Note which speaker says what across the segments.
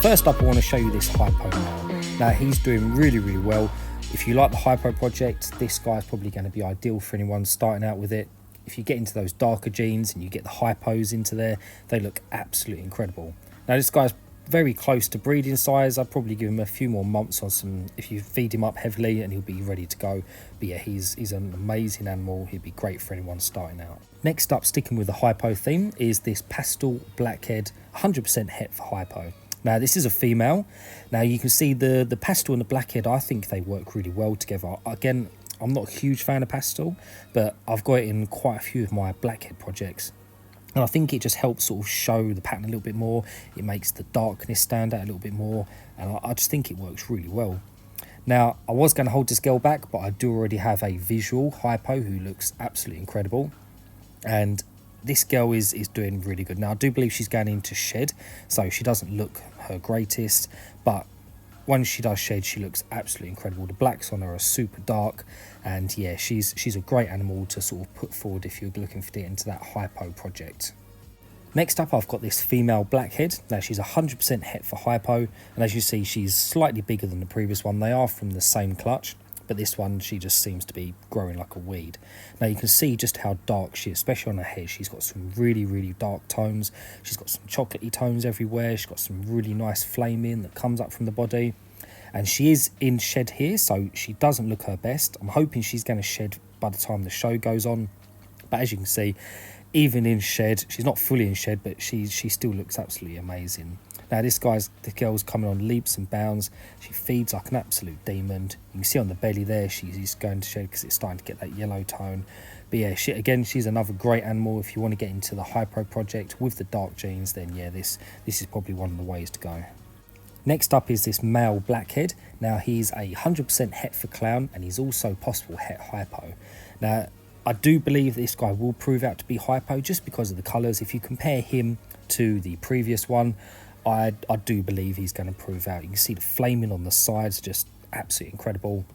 Speaker 1: first up I want to show you this hypo male. Now he's doing really well. If you like the hypo project, this guy's probably going to be ideal for anyone starting out with it. If you get into those darker genes and you get the hypos into there, they look absolutely incredible. Now this guy's very close to breeding size. I'd probably give him a few more months on some, if you feed him up heavily, and he'll be ready to go. But yeah, he's an amazing animal. He'd be great for anyone starting out. Next up, sticking with the hypo theme, is this pastel blackhead 100% het for hypo. Now this is a female. Now you can see the pastel and the blackhead, I think they work really well together. Again, I'm not a huge fan of pastel, but I've got it in quite a few of my blackhead projects. And I think it just helps sort of show the pattern a little bit more. It makes the darkness stand out a little bit more. And I just think it works really well. Now, I was going to hold this girl back, but I do already have a visual hypo who looks absolutely incredible. And this girl is doing really good. Now, I do believe she's going into shed, so she doesn't look her greatest. But when she does shed, she looks absolutely incredible. The blacks on her are super dark, and yeah, she's a great animal to sort of put forward if you're looking to get into that hypo project. Next up, I've got this female blackhead. Now she's 100% het for hypo, and as you see, she's slightly bigger than the previous one. They are from the same clutch, but this one, she just seems to be growing like a weed. Now you can see just how dark she is, especially on her head. She's got some really dark tones. She's got some chocolatey tones everywhere. She's got some really nice flaming that comes up from the body. And she is in shed here, so she doesn't look her best. I'm hoping she's going to shed by the time the show goes on. But as you can see, even in shed, she's not fully in shed, but she still looks absolutely amazing. Now the girl's coming on leaps and bounds. She feeds like an absolute demon. You can see on the belly there, she's going to shed because it's starting to get that yellow tone. But yeah, she's another great animal. If you want to get into the hypo project with the dark genes, then yeah, this is probably one of the ways to go. Next up is this male blackhead. Now he's 100% het for clown, and he's also possible het hypo. Now I do believe this guy will prove out to be hypo just because of the colours. If you compare him to the previous one, I do believe he's going to prove out. You can see the flaming on the sides, just absolutely incredible.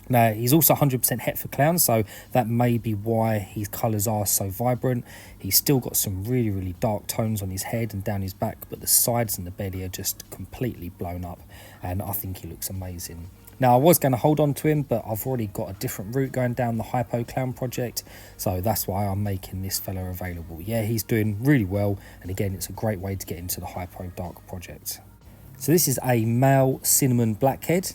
Speaker 1: Now he's also 100% het for clown, so that may be why his colours are so vibrant. He's still got some really dark tones on his head and down his back, but the sides and the belly are just completely blown up, and I think he looks amazing. Now I was going to hold on to him, but I've already got a different route going down the hypo clown project, so that's why I'm making this fella available. Yeah, he's doing really well, and again, it's a great way to get into the hypo dark project. So this is a male cinnamon blackhead.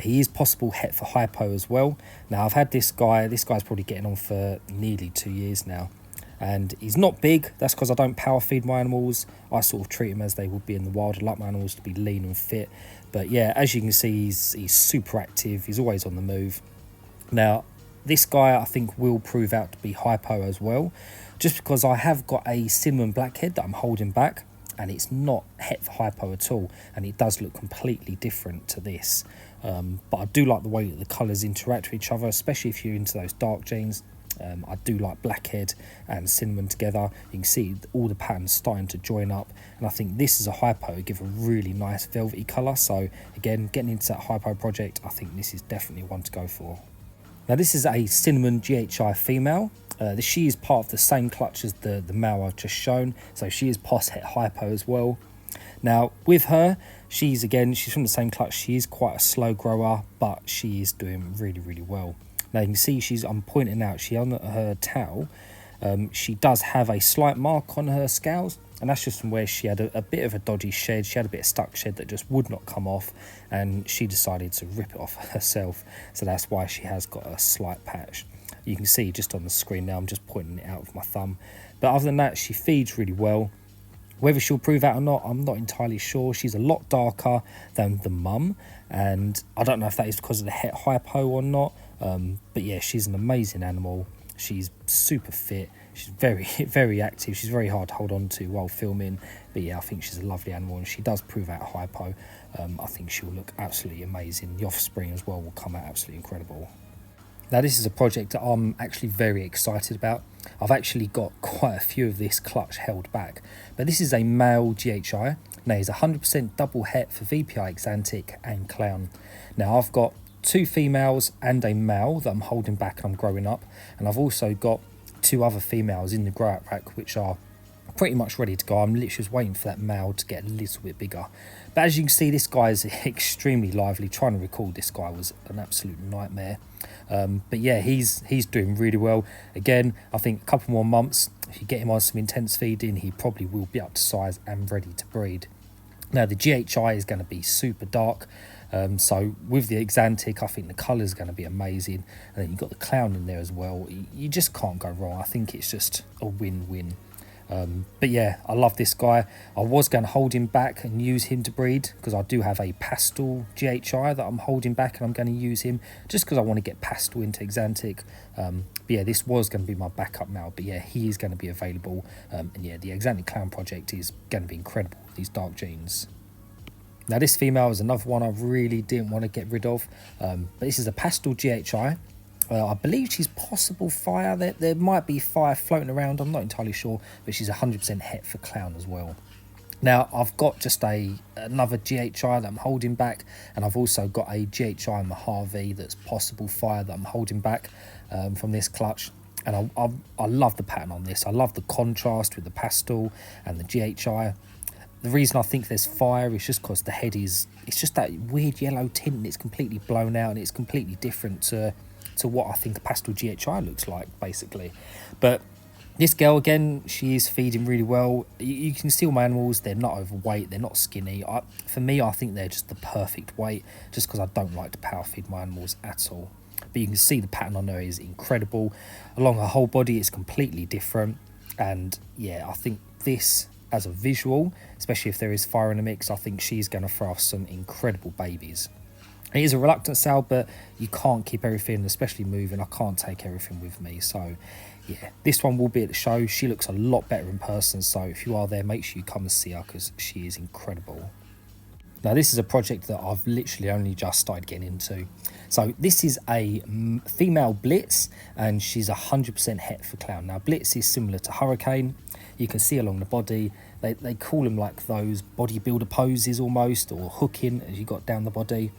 Speaker 1: He is possible het for hypo as well. Now I've had this guy's probably getting on for nearly 2 years now, and he's not big. That's because I don't power feed my animals. I sort of treat them as they would be in the wild. I like my animals to be lean and fit. But yeah, as you can see, he's super active. He's always on the move. Now this guy I think will prove out to be hypo as well, just because I have got a cinnamon blackhead that I'm holding back, and it's not het for hypo at all, and it does look completely different to this. But I do like the way that the colours interact with each other, especially if you're into those dark genes. I do like blackhead and cinnamon together. You can see all the patterns starting to join up, and I think this is a hypo give a really nice velvety colour. So again, getting into that hypo project, I think this is definitely one to go for. Now this is a cinnamon GHI female. She is part of the same clutch as the male I've just shown, so she is pos het hypo as well. Now with her, she's from the same clutch. She is quite a slow grower, but she is doing really well. Now you can see I'm pointing out, on her tail, she does have a slight mark on her scales, and that's just from where she had a bit of a dodgy shed. She had a bit of stuck shed that just would not come off, and she decided to rip it off herself, so that's why she has got a slight patch. You can see just on the screen now, I'm just pointing it out with my thumb. But other than that, she feeds really well. Whether she'll prove out or not, I'm not entirely sure. She's a lot darker than the mum, and I don't know if that is because of the het hypo or not. But yeah, she's an amazing animal. She's super fit. She's very active. She's very hard to hold on to while filming. But yeah, I think she's a lovely animal, and she does prove out hypo. I think she will look absolutely amazing. The offspring as well will come out absolutely incredible. Now this is a project that I'm actually very excited about. I've actually got quite a few of this clutch held back, but this is a male GHI. Now he's 100% double het for VPI, Exantic and Clown. Now I've got 2 females and a male that I'm holding back and I'm growing up, and I've also got 2 other females in the grow out rack which are pretty much ready to go. I'm literally just waiting for that male to get a little bit bigger. But as you can see, this guy is extremely lively. Trying to record this guy was an absolute nightmare. But yeah, he's doing really well. Again, I think a couple more months, if you get him on some intense feeding, he probably will be up to size and ready to breed. Now the GHI is going to be super dark, so with the Exantic I think the colour is going to be amazing, and then you've got the clown in there as well. You just can't go wrong. I think it's just a win-win. But yeah, I love this guy. I was going to hold him back and use him to breed because I do have a pastel GHI that I'm holding back, and I'm going to use him just because I want to get pastel into Exantic. But yeah, this was going to be my backup male, but yeah, he is going to be available. And yeah, the Exantic Clown project is going to be incredible with these dark genes. Now this female is another one I really didn't want to get rid of, but this is a pastel GHI. I believe she's possible fire. There might be fire floating around, I'm not entirely sure, but she's 100% het for clown as well. Now I've got just another GHI that I'm holding back, and I've also got a GHI Mojave that's possible fire that I'm holding back from this clutch. And I love the pattern on this. I love the contrast with the pastel and the GHI. The reason I think there's fire is just because the head it's just that weird yellow tint, and it's completely blown out, and it's completely different to what I think a pastel GHI looks like, basically. But this girl, again, she is feeding really well. You can see all my animals, they're not overweight, they're not skinny. For me, I think they're just the perfect weight, just because I don't like to power feed my animals at all. But you can see the pattern on her is incredible. Along her whole body, it's completely different. And yeah, I think this, as a visual, especially if there is fire in the mix, I think she's going to throw off some incredible babies. It is a reluctant sale, but you can't keep everything, especially moving. I can't take everything with me. So, yeah, this one will be at the show. She looks a lot better in person. So if you are there, make sure you come and see her because she is incredible. Now, this is a project that I've literally only just started getting into. So this is a female Blitz, and she's 100% het for clown. Now, Blitz is similar to Hurricane. You can see along the body, they call them like those bodybuilder poses almost, or hooking as you got down the body.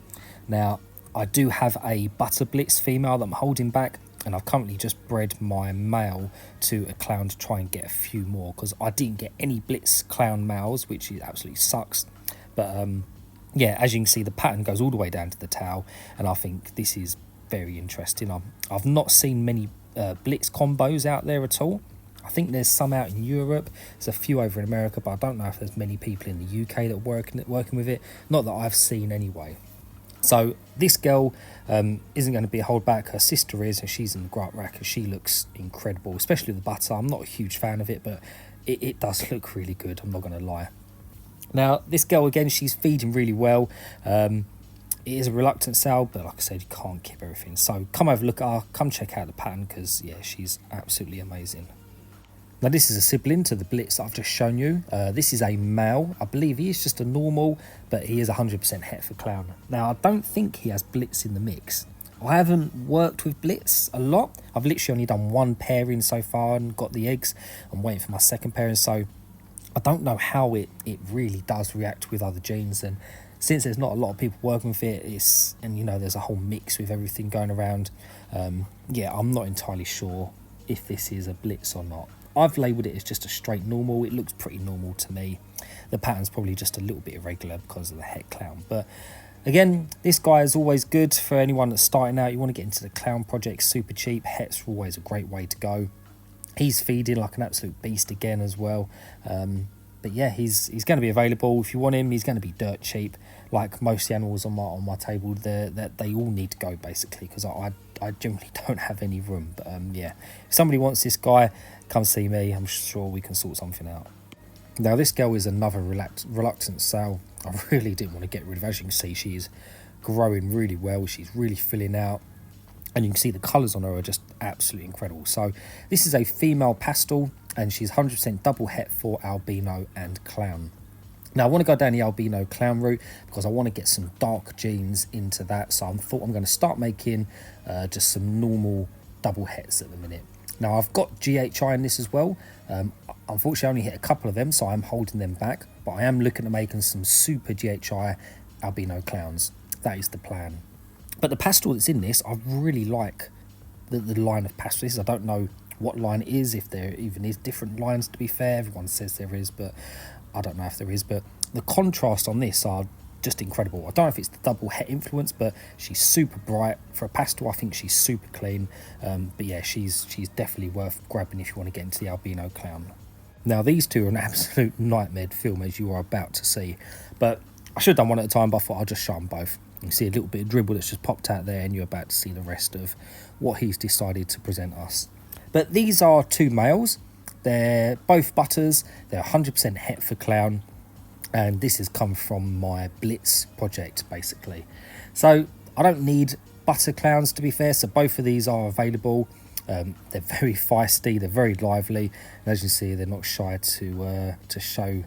Speaker 1: Now, I do have a Butter Blitz female that I'm holding back, and I've currently just bred my male to a clown to try and get a few more, because I didn't get any Blitz clown males, which absolutely sucks. But yeah, as you can see, the pattern goes all the way down to the tail, and I think this is very interesting. I've not seen many Blitz combos out there at all. I think there's some out in Europe, there's a few over in America, but I don't know if there's many people in the UK that are working with it. Not that I've seen anyway. So this girl isn't going to be a holdback. Her sister is, and she's in the grunt rack, and she looks incredible, especially the butter. I'm not a huge fan of it, but it does look really good, I'm not going to lie. Now, this girl, again, she's feeding really well. It is a reluctant sale, but like I said, you can't keep everything. So come over, look at her, come check out the pattern, because, yeah, she's absolutely amazing. Now, this is a sibling to the Blitz that I've just shown you. This is a male. I believe he is just a normal, but he is 100% het for clown. Now, I don't think he has Blitz in the mix. I haven't worked with Blitz a lot. I've literally only done one pairing so far and got the eggs. I'm waiting for my second pairing, so I don't know how it really does react with other genes. And since there's not a lot of people working with it, and you know, there's a whole mix with everything going around, yeah, I'm not entirely sure if this is a Blitz or not. I've labelled it as just a straight normal. It looks pretty normal to me. The pattern's probably just a little bit irregular because of the het clown. But again, this guy is always good for anyone that's starting out. You want to get into the clown project, super cheap. Hets are always a great way to go. He's feeding like an absolute beast again as well. But yeah, he's going to be available. If you want him, he's going to be dirt cheap. Like most of the animals on my table, they all need to go basically, because I generally don't have any room. But yeah, if somebody wants this guy, come see me. I'm sure we can sort something out. Now, this girl is another reluctant sale. I really didn't want to get rid of. As you can see, she is growing really well. She's really filling out. And you can see the colours on her are just absolutely incredible. So this is a female pastel, and she's 100% double het for albino and clown. Now, I want to go down the albino clown route because I want to get some dark genes into that. So I thought I'm going to start making just some normal double hets at the minute. Now, I've got GHI in this as well. Unfortunately, I only hit a couple of them, so I'm holding them back. But I am looking at making some super GHI albino clowns. That is the plan. But the pastel that's in this, I really like the line of pastels. I don't know what line it is, if there even is different lines. To be fair, everyone says there is, but I don't know if there is. But the contrast on this are just incredible. I don't know if it's the double het influence, but she's super bright. For a pastel, I think she's super clean. But yeah, she's definitely worth grabbing if you want to get into the albino clown. Now, these two are an absolute nightmare to film, as you are about to see. But I should have done one at a time, but I thought I'll just show them both. You can see a little bit of dribble that's just popped out there, and you're about to see the rest of what he's decided to present us. But these are two males. They're both butters. They're 100% het for clown. And this has come from my Blitz project, basically. So I don't need butter clowns, to be fair. So both of these are available. They're very feisty. They're very lively. And as you see, they're not shy to show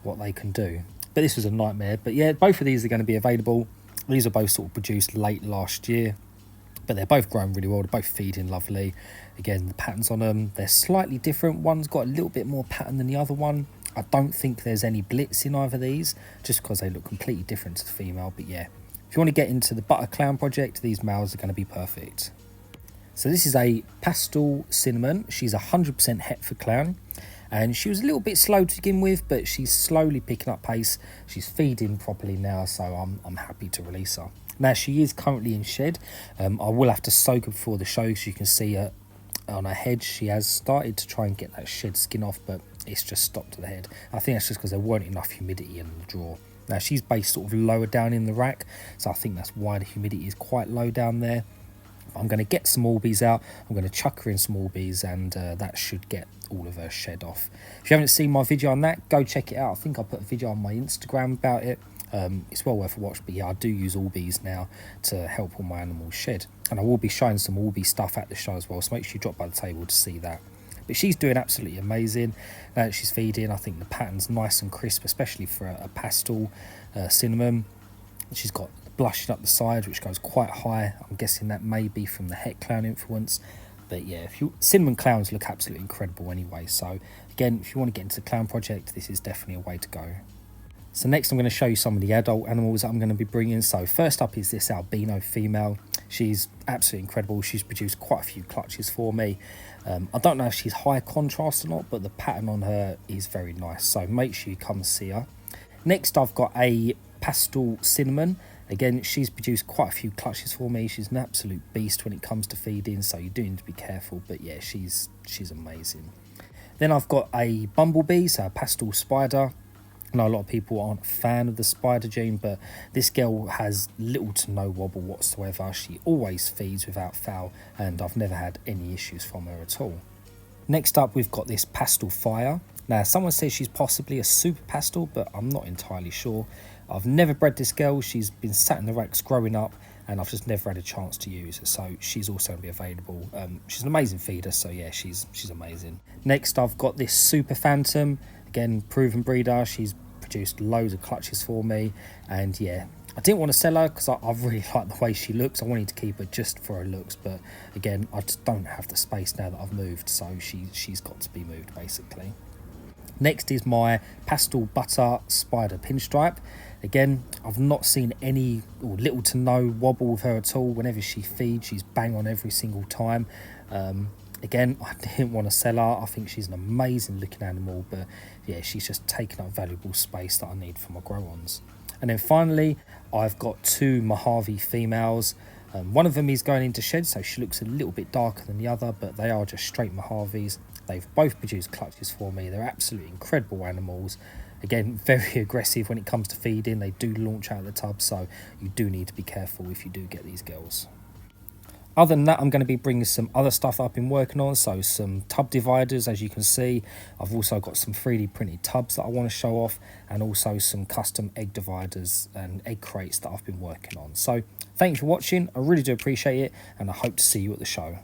Speaker 1: what they can do. But this was a nightmare. But yeah, both of these are going to be available. These are both sort of produced late last year. But they're both growing really well. They're both feeding lovely. Again, the patterns on them, they're slightly different. One's got a little bit more pattern than the other one. I don't think there's any blitz in either of these, just because they look completely different to the female. But yeah, if you want to get into the butter clown project, these males are going to be perfect. So this is a pastel cinnamon. She's 100% het for clown. And she was a little bit slow to begin with, but she's slowly picking up pace. She's feeding properly now, so I'm happy to release her. Now, she is currently in shed. I will have to soak her before the show, so you can see her on her head. She has started to try and get that shed skin off, but it's just stopped to the head. I think that's just because there weren't enough humidity in the drawer. Now, she's based sort of lower down in the rack, so I think that's why the humidity is quite low down there. I'm going to get some Orbeez out. I'm going to chuck her in some Orbeez, and that should get all of her shed off. If you haven't seen my video on that, go check it out. I think I put a video on my Instagram about it. It's well worth a watch, but yeah, I do use Orbeez now to help all my animals shed. And I will be showing some Orbeez stuff at the show as well, so make sure you drop by the table to see that. But she's doing absolutely amazing. Now that she's feeding, I think the pattern's nice and crisp, especially for a pastel cinnamon. She's got blushing up the sides, which goes quite high. I'm guessing that may be from the het clown influence. But yeah, cinnamon clowns look absolutely incredible anyway. So again, if you want to get into the clown project, this is definitely a way to go. So next I'm going to show you some of the adult animals that I'm going to be bringing. So first up is this albino female. She's absolutely incredible. She's produced quite a few clutches for me. I don't know if she's high contrast or not, but the pattern on her is very nice. So make sure you come see her. Next I've got a pastel cinnamon. Again, she's produced quite a few clutches for me. She's an absolute beast when it comes to feeding, so you do need to be careful. But yeah, she's amazing. Then I've got a bumblebee, so a pastel spider. I know a lot of people aren't a fan of the spider gene, but this girl has little to no wobble whatsoever. She always feeds without fail, and I've never had any issues from her at all. Next up, we've got this pastel fire. Now, someone says she's possibly a super pastel, but I'm not entirely sure. I've never bred this girl. She's been sat in the racks growing up, and I've just never had a chance to use her, so she's also going to be available. She's an amazing feeder, so yeah, she's amazing. Next, I've got this super phantom. Again, proven breeder. She's produced loads of clutches for me, and yeah, I didn't want to sell her because I really like the way she looks. I wanted to keep her just for her looks, but again, I just don't have the space now that I've moved, so she's got to be moved basically. Next is my pastel butter spider pinstripe. Again, I've not seen any or little to no wobble with her at all. Whenever she feeds, she's bang on every single time. Again, I didn't want to sell her. I think she's an amazing looking animal, but yeah, she's just taking up valuable space that I need for my grow-ons. And then finally, I've got two Mojave females. One of them is going into shed, so she looks a little bit darker than the other, but they are just straight Mojaves. They've both produced clutches for me. They're absolutely incredible animals. Again, very aggressive when it comes to feeding. They do launch out of the tub, so you do need to be careful if you do get these girls. Other than that, I'm going to be bringing some other stuff that I've been working on. So some tub dividers, as you can see. I've also got some 3D printed tubs that I want to show off, and also some custom egg dividers and egg crates that I've been working on. So thanks for watching. I really do appreciate it, and I hope to see you at the show.